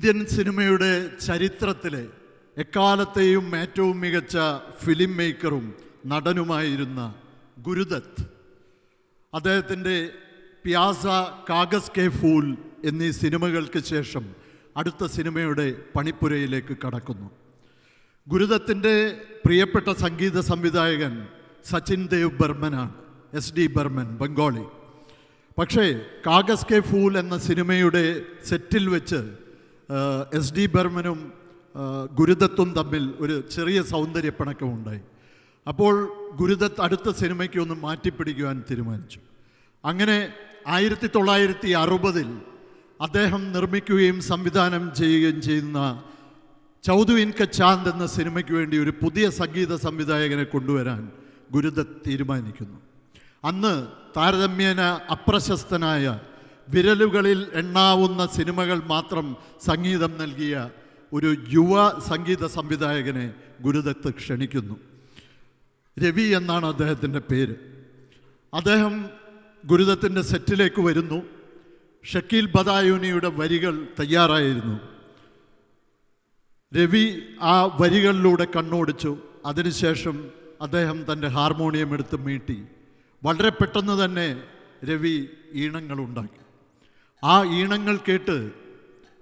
Indian സിനിമയുടെ ചരിത്രത്തിലെ എക്കാലത്തെയും ഏറ്റവും മികച്ച ഫിലിം മേക്കറും നടനുമായിരുന്ന ഗുരുദത്ത് അദ്ദേഹത്തിൻ്റെ പ്യാസ, കാഗസ് കെ ഫൂൽ എന്നീ സിനിമകൾക്ക് ശേഷം അടുത്ത സിനിമയുടെ പണിപ്പുരയിലേക്ക് കടക്കുന്നു. ഗുരുദത്തിൻ്റെ പ്രിയപ്പെട്ട സംഗീത സംവിധായകൻ സച്ചിൻ ദേവ് ബർമനാണ്, SD ബർമൻ, ബംഗാളി. പക്ഷേ കാഗസ് കെ ഫൂൽ എന്ന സിനിമയുടെ സെറ്റിൽ വെച്ച് SD ബർമനും ഗുരുദത്തും തമ്മിൽ ഒരു ചെറിയ സൗന്ദര്യപ്പിണക്കമുണ്ടായി. അപ്പോൾ ഗുരുദത്ത് അടുത്ത സിനിമയ്ക്ക് ഒന്ന് മാറ്റിപ്പിടിക്കുവാൻ തീരുമാനിച്ചു. അങ്ങനെ 1960 അദ്ദേഹം നിർമ്മിക്കുകയും സംവിധാനം ചെയ്യുകയും ചെയ്യുന്ന ചൗധുവിൻ ക ചാന്ദ് എന്ന സിനിമയ്ക്ക് വേണ്ടി ഒരു പുതിയ സംഗീത സംവിധായകനെ കൊണ്ടുവരാൻ ഗുരുദത്ത് തീരുമാനിക്കുന്നു. അന്ന് താരതമ്യേന അപ്രശസ്തനായ, വിരലുകളിൽ എണ്ണാവുന്ന സിനിമകൾ മാത്രം സംഗീതം നൽകിയ ഒരു യുവ സംഗീത സംവിധായകനെ ഗുരുദത്ത് ക്ഷണിക്കുന്നു. രവി എന്നാണ് അദ്ദേഹത്തിൻ്റെ പേര്. അദ്ദേഹം ഗുരുദത്തിൻ്റെ സെറ്റിലേക്ക് വരുന്നു. ഷക്കീൽ ബദായൂനിയുടെ വരികൾ തയ്യാറായിരുന്നു. രവി ആ വരികളിലൂടെ കണ്ണോടിച്ചു. അതിനുശേഷം അദ്ദേഹം തൻ്റെ ഹാർമോണിയം എടുത്ത് മീട്ടി. വളരെ പെട്ടെന്ന് തന്നെ രവി ഈണങ്ങളുണ്ടാക്കി. ആ ഈണങ്ങൾ കേട്ട്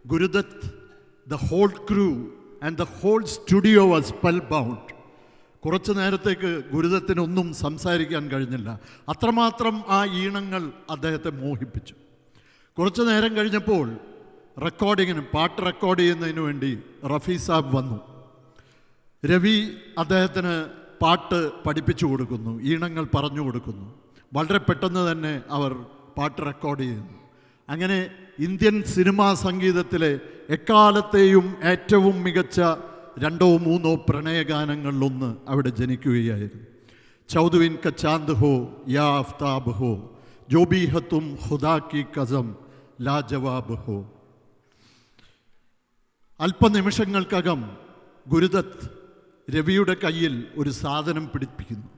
Guru Dutt, the whole crew and the whole studio was spellbound. കുറച്ചു നേരത്തേക്ക് ഗുരുദത്തിനൊന്നും സംസാരിക്കാൻ കഴിഞ്ഞില്ല. അത്രമാത്രം ആ ഈണങ്ങൾ അദ്ദേഹത്തെ മോഹിപ്പിച്ചു. കുറച്ചു നേരം കഴിഞ്ഞപ്പോൾ റെക്കോർഡിങ്ങിന്, പാട്ട് റെക്കോർഡ് ചെയ്യുന്നതിന് വേണ്ടി റഫീ സാബ് വന്നു. രവി അദ്ദേഹത്തിന് പാട്ട് പഠിപ്പിച്ചു കൊടുക്കുന്നു, ഈണങ്ങൾ പറഞ്ഞു കൊടുക്കുന്നു. വളരെ പെട്ടെന്ന് തന്നെ അവർ പാട്ട് റെക്കോർഡ് ചെയ്യുന്നു. അങ്ങനെ ഇന്ത്യൻ സിനിമാ സംഗീതത്തിലെ എക്കാലത്തെയും ഏറ്റവും മികച്ച 2-3 പ്രണയഗാനങ്ങളിലൊന്ന് അവിടെ ജനിക്കുകയായിരുന്നു. ചൗധുവിൻ ക ചാന്ദ് ഹോ യാ ആഫ്താബ് ഹോ, ജോ ബി ഹ തും ഖുദാ കി കസം ലാ ജവാബ് ഹോ. അല്പനിമിഷങ്ങൾക്കകം ഗുരുദത്ത് രവിയുടെ കയ്യിൽ ഒരു സാധനം പിടിപ്പിക്കുന്നു.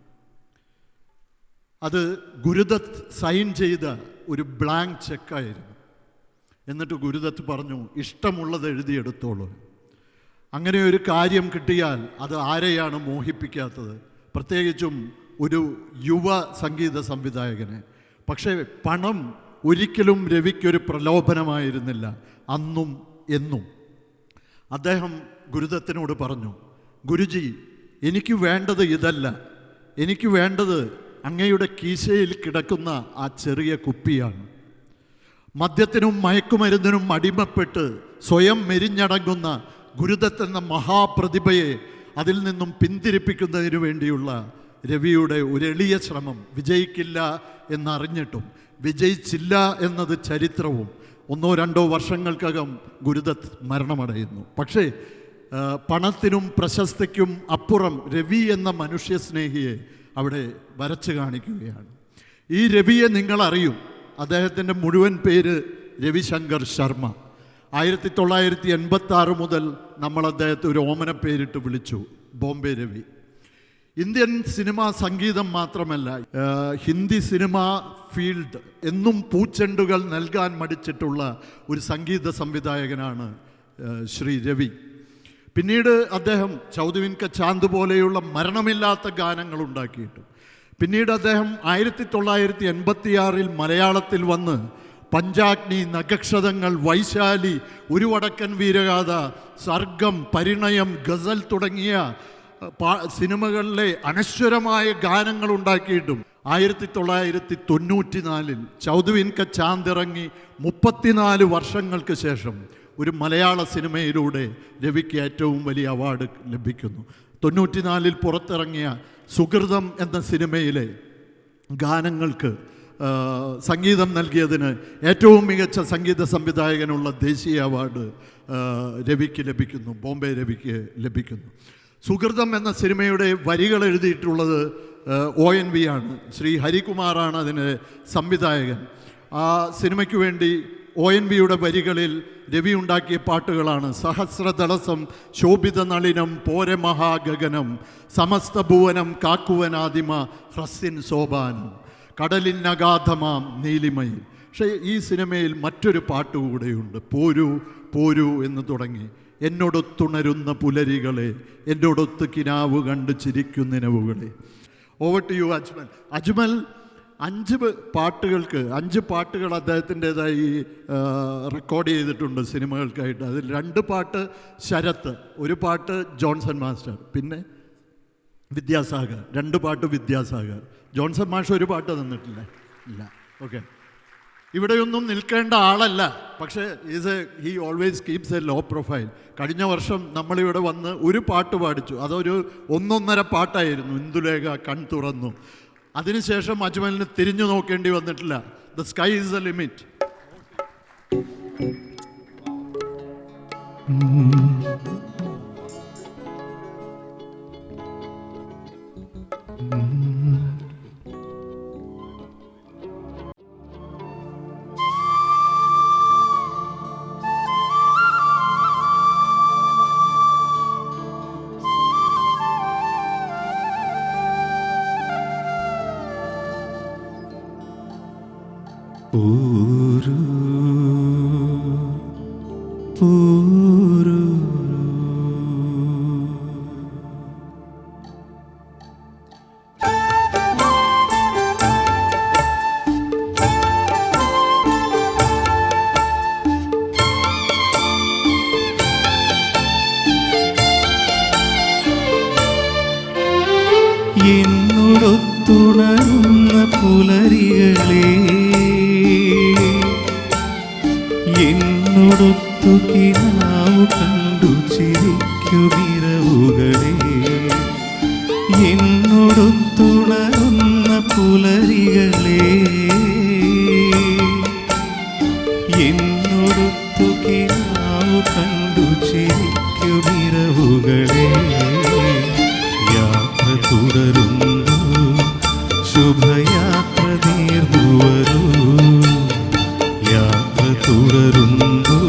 അത് ഗുരുദത്ത് സൈൻ ചെയ്ത ഒരു ബ്ലാങ്ക് ചെക്കായിരുന്നു. എന്നിട്ട് ഗുരുദത്ത് പറഞ്ഞു, ഇഷ്ടമുള്ളത് എഴുതിയെടുത്തോളൂ. അങ്ങനെ ഒരു കാര്യം കിട്ടിയാൽ അത് ആരെയാണ് മോഹിപ്പിക്കാത്തത്, പ്രത്യേകിച്ചും ഒരു യുവ സംഗീത സംവിധായകനെ. പക്ഷേ പണം ഒരിക്കലും രവിക്കൊരു പ്രലോഭനമായിരുന്നില്ല, അന്നും എന്നും. അദ്ദേഹം ഗുരുദത്തിനോട് പറഞ്ഞു, ഗുരുജി, എനിക്ക് വേണ്ടത് ഇതല്ല. എനിക്ക് വേണ്ടത് അങ്ങയുടെ കീശയിൽ കിടക്കുന്ന ആ ചെറിയ കുപ്പിയാണ്. മദ്യത്തിനും മയക്കുമരുന്നിനും അടിമപ്പെട്ട് സ്വയം മെരിഞ്ഞടങ്ങുന്ന ഗുരുദത്ത് എന്ന മഹാപ്രതിഭയെ അതിൽ നിന്നും പിന്തിരിപ്പിക്കുന്നതിന് വേണ്ടിയുള്ള രവിയുടെ ഒരു എളിയ ശ്രമം വിജയിക്കില്ല എന്നറിഞ്ഞിട്ടും വിജയിച്ചില്ല എന്നത് ചരിത്രവും. 1-2 വർഷങ്ങൾക്കകം ഗുരുദത്ത് മരണമടയുന്നു. പക്ഷേ പണത്തിനും പ്രശസ്തിക്കും അപ്പുറം രവി എന്ന മനുഷ്യസ്നേഹിയെ അവിടെ വരച്ചു കാണിക്കുകയാണ്. ഈ രവിയെ നിങ്ങൾ അറിയും. അദ്ദേഹത്തിൻ്റെ മുഴുവൻ പേര് രവിശങ്കർ ശർമ്മ. 1986 മുതൽ നമ്മൾ അദ്ദേഹത്തെ ഒരു ഓമന പേരിട്ട് വിളിച്ചു, ബോംബെ രവി. ഇന്ത്യൻ സിനിമാ സംഗീതം മാത്രമല്ല, ഹിന്ദി സിനിമാ ഫീൽഡ് എന്നും പൂച്ചെണ്ടുകൾ നൽകാൻ മടിച്ചിട്ടുള്ള ഒരു സംഗീത സംവിധായകനാണ് ശ്രീ രവി. പിന്നീട് അദ്ദേഹം ചൗധുവിൻ ക ചാന്ദ് പോലെയുള്ള മരണമില്ലാത്ത ഗാനങ്ങൾ ഉണ്ടാക്കിയിട്ടു. പിന്നീട് അദ്ദേഹം 1986 മലയാളത്തിൽ വന്ന് പഞ്ചാഗ്നി, നഖക്ഷതങ്ങൾ, വൈശാലി, ഒരു വടക്കൻ വീരഗാഥ, സർഗം, പരിണയം, ഗസൽ തുടങ്ങിയ സിനിമകളിലെ അനശ്വരമായ ഗാനങ്ങൾ ഉണ്ടാക്കിയിട്ടും 1994 ചൗധുവിൻ ക ചാന്ദ് ഇറങ്ങി 34 വർഷങ്ങൾക്ക് ശേഷം ഒരു മലയാള സിനിമയിലൂടെ രവിക്ക് ഏറ്റവും വലിയ അവാർഡ് ലഭിക്കുന്നു. 94 പുറത്തിറങ്ങിയ സുഹൃതം എന്ന സിനിമയിലെ ഗാനങ്ങൾക്ക് സംഗീതം നൽകിയതിന് ഏറ്റവും മികച്ച സംഗീത സംവിധായകനുള്ള ദേശീയ അവാർഡ് രവിക്ക് ലഭിക്കുന്നു, ബോംബെ രവിക്ക് ലഭിക്കുന്നു. സുഹൃതം എന്ന സിനിമയുടെ വരികൾ എഴുതിയിട്ടുള്ളത് ONV ആണ്. ശ്രീ ഹരികുമാറാണ് അതിന് സംവിധായകൻ. ആ സിനിമയ്ക്ക് വേണ്ടി ONVയുടെ വരികളിൽ രവി ഉണ്ടാക്കിയ പാട്ടുകളാണ് സഹസ്രദളസം, ശോഭിത നളിനം, പോരെ മഹാഗഗനം, സമസ്ത ഭുവനം കാക്കുവനാദിമ, ഹ്രസ്യൻ സോപാനം, കടലിനഗാധമാം നീലിമയിൽ, പക്ഷേ ഈ സിനിമയിൽ മറ്റൊരു പാട്ട് കൂടെയുണ്ട്. പോരൂ പോരൂ എന്ന് തുടങ്ങി. എന്നോടൊത്തുണരുന്ന പുലരികളെ, എന്നോടൊത്ത് കിനാവ് കണ്ട് ചിരിക്കുന്ന നിലവുകളെ. Over to you Ajmal. Ajmal 5 പാട്ടുകൾ അദ്ദേഹത്തിൻ്റെതായി റെക്കോർഡ് ചെയ്തിട്ടുണ്ട് സിനിമകൾക്കായിട്ട്. അതിൽ 2 പാട്ട് ശരത്ത്, 1 പാട്ട് ജോൺസൺ മാസ്റ്റർ, പിന്നെ വിദ്യാസാഗർ. 2 പാട്ട് വിദ്യാസാഗർ. ജോൺസൺ മാസ്റ്റർ 1 പാട്ട് തന്നിട്ടില്ല. ഇല്ല. ഓക്കെ. ഇവിടെയൊന്നും നിൽക്കേണ്ട ആളല്ല, പക്ഷേ he always keeps a low profile. കഴിഞ്ഞ വർഷം നമ്മളിവിടെ വന്ന് 1 പാട്ട് പാടിച്ചു. അതൊരു 1.5 പാട്ടായിരുന്നു, ഇന്ദുലേഖ കൺ തുറന്നു. അതിനുശേഷം അജ്മലിന് തിരിഞ്ഞു നോക്കേണ്ടി വന്നിട്ടില്ല. The sky is the limit. പൂരു പൂരു എന്നോടൊത്തുണരുന്ന പുലരികളെ, എന്നോടൊത്തു കിനാവു കണ്ടു ചിരിക്കുമിരവുകളെ, എന്നോടൊത്തുണരുന്ന പുലരികളെ, എന്നോടൊത്തു കിനാവു കണ്ടു ചിരിക്കുമിരവുകളെ. യാത്ര തുടരുന്നു, ശുഭയാത്ര നേർന്നു വരൂ. യാത്ര തുടരുന്നു,